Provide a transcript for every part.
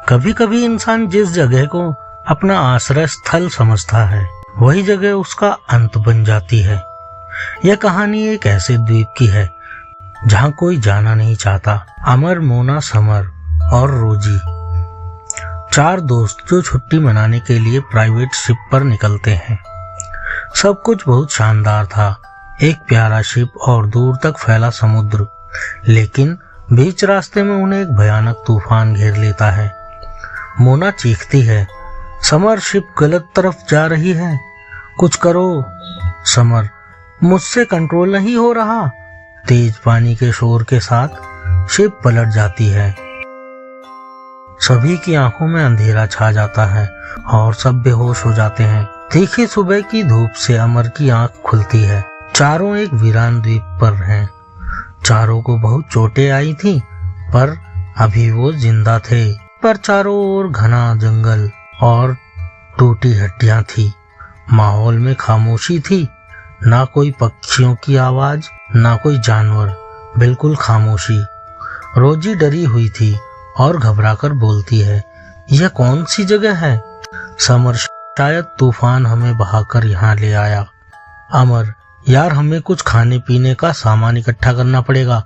कभी कभी इंसान जिस जगह को अपना आश्रय स्थल समझता है वही जगह उसका अंत बन जाती है। यह कहानी एक ऐसे द्वीप की है जहाँ कोई जाना नहीं चाहता। अमर, मोना, समर और रोजी, 4 दोस्त जो छुट्टी मनाने के लिए प्राइवेट शिप पर निकलते हैं। सब कुछ बहुत शानदार था, एक प्यारा शिप और दूर तक फैला समुद्र। लेकिन बीच रास्ते में उन्हें एक भयानक तूफान घेर लेता है। मोना चीखती है, समर शिप गलत तरफ जा रही है, कुछ करो। समर, मुझसे कंट्रोल नहीं हो रहा। तेज पानी के शोर के साथ शिप पलट जाती है। सभी की आंखों में अंधेरा छा जाता है और सब बेहोश हो जाते हैं। तीखी सुबह की धूप से अमर की आंख खुलती है। चारों एक वीरान द्वीप पर हैं। चारों को बहुत चोटें आई थी पर अभी वो जिंदा थे। पर चारों ओर घना जंगल और टूटी हड्डियां थी। माहौल में खामोशी थी, ना कोई पक्षियों की आवाज, ना कोई जानवर, बिल्कुल खामोशी। रोजी डरी हुई थी और घबराकर बोलती है, यह कौन सी जगह है? समर, शायद तूफान हमें बहाकर यहाँ ले आया। अमर, यार हमें कुछ खाने पीने का सामान इकट्ठा करना पड़ेगा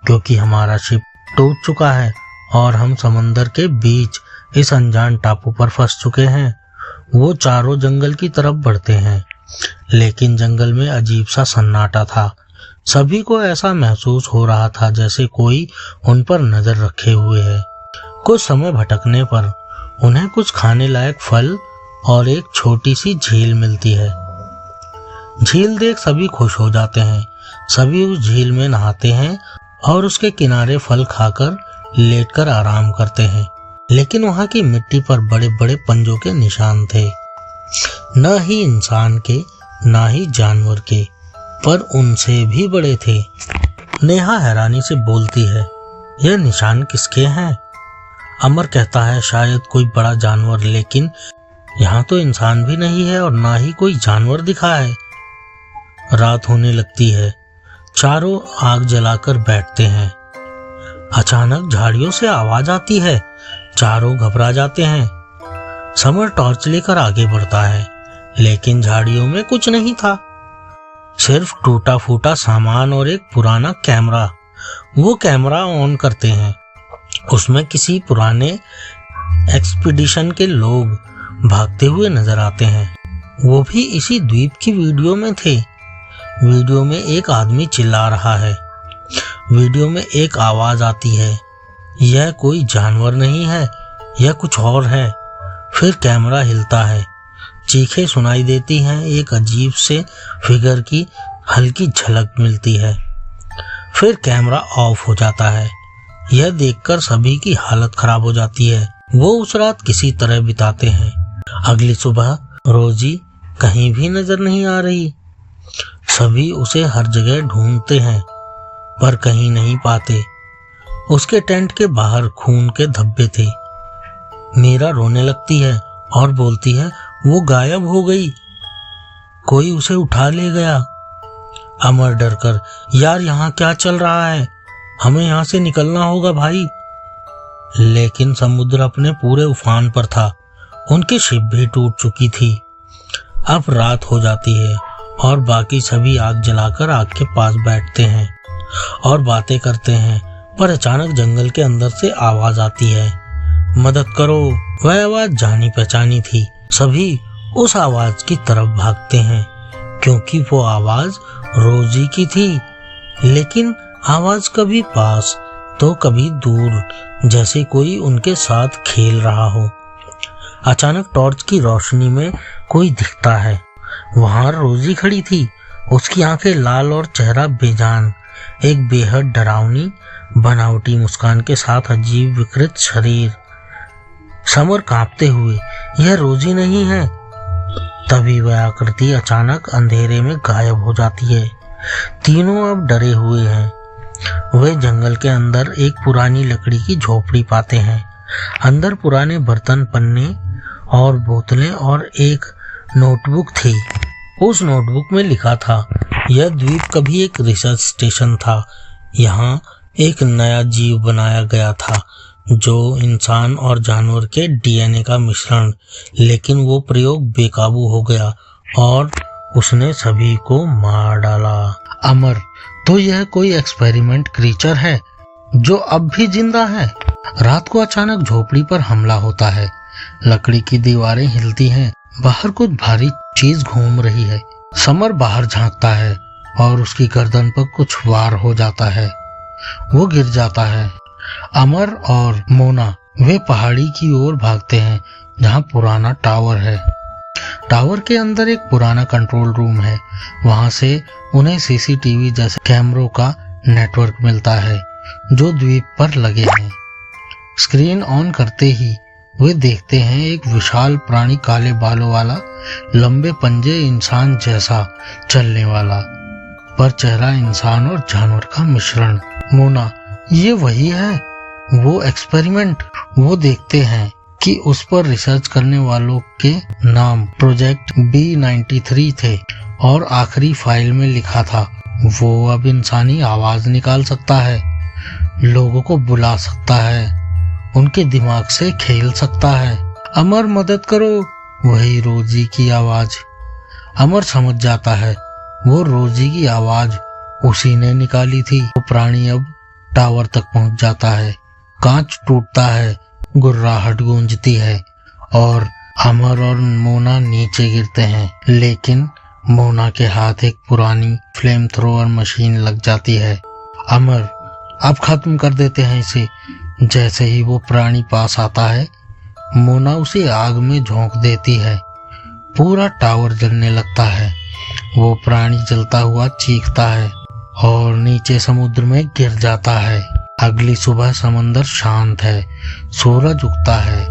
क्योंकि हमारा शिप टूट चुका है और हम समंदर के बीच इस अनजान टापू पर फंस चुके हैं। वो चारों जंगल की तरफ बढ़ते हैं, लेकिन जंगल में अजीब सा सन्नाटा था। सभी को ऐसा महसूस हो रहा था जैसे कोई उन पर नजर रखे हुए है। कुछ समय भटकने पर उन्हें कुछ खाने लायक फल और एक छोटी सी झील मिलती है। झील देख सभी खुश हो जाते हैं। सभी उस झील में नहाते हैं और उसके किनारे फल खाकर लेटकर आराम करते हैं। लेकिन वहां की मिट्टी पर बड़े बड़े पंजों के निशान थे, न ही इंसान के ना ही जानवर के, पर उनसे भी बड़े थे। नेहा हैरानी से बोलती है, यह निशान किसके हैं? अमर कहता है, शायद कोई बड़ा जानवर, लेकिन यहाँ तो इंसान भी नहीं है और ना ही कोई जानवर दिखा है। रात होने लगती है। चारों आग जलाकर बैठते हैं। अचानक झाड़ियों से आवाज आती है। चारों घबरा जाते हैं। समर टॉर्च लेकर आगे बढ़ता है, लेकिन झाड़ियों में कुछ नहीं था, सिर्फ टूटा फूटा सामान और एक पुराना कैमरा। वो कैमरा ऑन करते हैं। उसमें किसी पुराने एक्सपीडिशन के लोग भागते हुए नजर आते हैं। वो भी इसी द्वीप की वीडियो में थे। वीडियो में एक आदमी चिल्ला रहा है। वीडियो में एक आवाज आती है, यह कोई जानवर नहीं है, यह कुछ और है। फिर कैमरा हिलता है, चीखें सुनाई देती हैं, एक अजीब से फिगर की हल्की झलक मिलती है। फिर कैमरा ऑफ हो जाता है। यह देखकर सभी की हालत खराब हो जाती है। वो उस रात किसी तरह बिताते हैं। अगली सुबह रोजी कहीं भी नजर नहीं आ रही। सभी उसे हर जगह ढूंढते हैं पर कहीं नहीं पाते। उसके टेंट के बाहर खून के धब्बे थे। मीरा रोने लगती है और बोलती है, वो गायब हो गई, कोई उसे उठा ले गया। अमर डरकर, यार यहाँ क्या चल रहा है, हमें यहाँ से निकलना होगा भाई। लेकिन समुद्र अपने पूरे उफान पर था। उनकी शिप भी टूट चुकी थी। अब रात हो जाती है और बाकी सभी आग जलाकर आग के पास बैठते हैं और बातें करते हैं। पर अचानक जंगल के अंदर से आवाज आती है, मदद करो। वह आवाज जानी पहचानी थी। सभी उस आवाज की तरफ भागते हैं क्योंकि वो आवाज रोजी की थी। लेकिन आवाज कभी पास तो कभी दूर, जैसे कोई उनके साथ खेल रहा हो। अचानक टॉर्च की रोशनी में कोई दिखता है। वहां रोजी खड़ी थी। उसकी आंखें लाल और चेहरा बेजान, एक बेहद डरावनी बनावटी मुस्कान के साथ अजीब विकृत शरीर। समर कांपते हुए, यह रोजी नहीं है। तभी वह आकृति अचानक अंधेरे में गायब हो जाती है। तीनों अब डरे हुए हैं। वे जंगल के अंदर एक पुरानी लकड़ी की झोपड़ी पाते हैं। अंदर पुराने बर्तन, पन्ने और बोतलें और एक नोटबुक थी। उस नोटबुक में लिखा था, यह द्वीप कभी एक रिसर्च स्टेशन था। यहाँ एक नया जीव बनाया गया था जो इंसान और जानवर के डीएनए का मिश्रण, लेकिन वो प्रयोग बेकाबू हो गया और उसने सभी को मार डाला। अमर, तो यह कोई एक्सपेरिमेंट क्रीचर है जो अब भी जिंदा है। रात को अचानक झोपड़ी पर हमला होता है। लकड़ी की दीवारें हिलती हैं, बाहर कुछ भारी चीज घूम रही है। समर बाहर झांकता है और उसकी गर्दन पर कुछ वार हो जाता है। वो गिर जाता है। अमर और मोना वे पहाड़ी की ओर भागते हैं जहाँ पुराना टावर है। टावर के अंदर एक पुराना कंट्रोल रूम है। वहां से उन्हें सीसीटीवी जैसे कैमरों का नेटवर्क मिलता है जो द्वीप पर लगे हैं। स्क्रीन ऑन करते ही वे देखते हैं एक विशाल प्राणी, काले बालों वाला, लंबे पंजे, इंसान जैसा चलने वाला, पर चेहरा इंसान और जानवर का मिश्रण। मोना, ये वही है वो एक्सपेरिमेंट। वो देखते हैं कि उस पर रिसर्च करने वालों के नाम प्रोजेक्ट B93 थे और आखिरी फाइल में लिखा था वो अब इंसानी आवाज निकाल सकता है, लोगों को बुला सकता है, उनके दिमाग से खेल सकता है। अमर, मदद करो। वही रोजी की आवाज। अमर समझ जाता है वो रोजी की आवाज उसी ने निकाली थी। वो प्राणी अब टावर तक पहुंच जाता है। कांच टूटता है, गुर्राहट गूंजती है और अमर और मोना नीचे गिरते हैं। लेकिन मोना के हाथ एक पुरानी फ्लेम थ्रोअर मशीन लग जाती है। अमर, अब खत्म कर देते हैं इसे। जैसे ही वो प्राणी पास आता है, मोना उसे आग में झोंक देती है। पूरा टावर जलने लगता है। वो प्राणी जलता हुआ चीखता है और नीचे समुद्र में गिर जाता है। अगली सुबह समंदर शांत है, सूरज उगता है।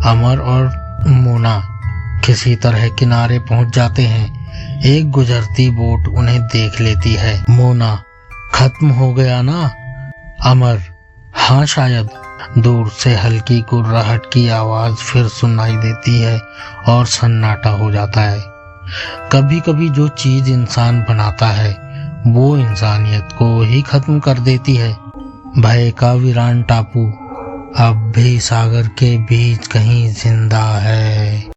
अमर और मोना किसी तरह किनारे पहुंच जाते हैं। एक गुजरती बोट उन्हें देख लेती है। मोना, खत्म हो गया ना? अमर, हाँ शायद। दूर से हल्की गुर्राहट की आवाज फिर सुनाई देती है और सन्नाटा हो जाता है। कभी कभी जो चीज इंसान बनाता है वो इंसानियत को ही खत्म कर देती है। भय का वीरान टापू अब भी सागर के बीच कहीं जिंदा है।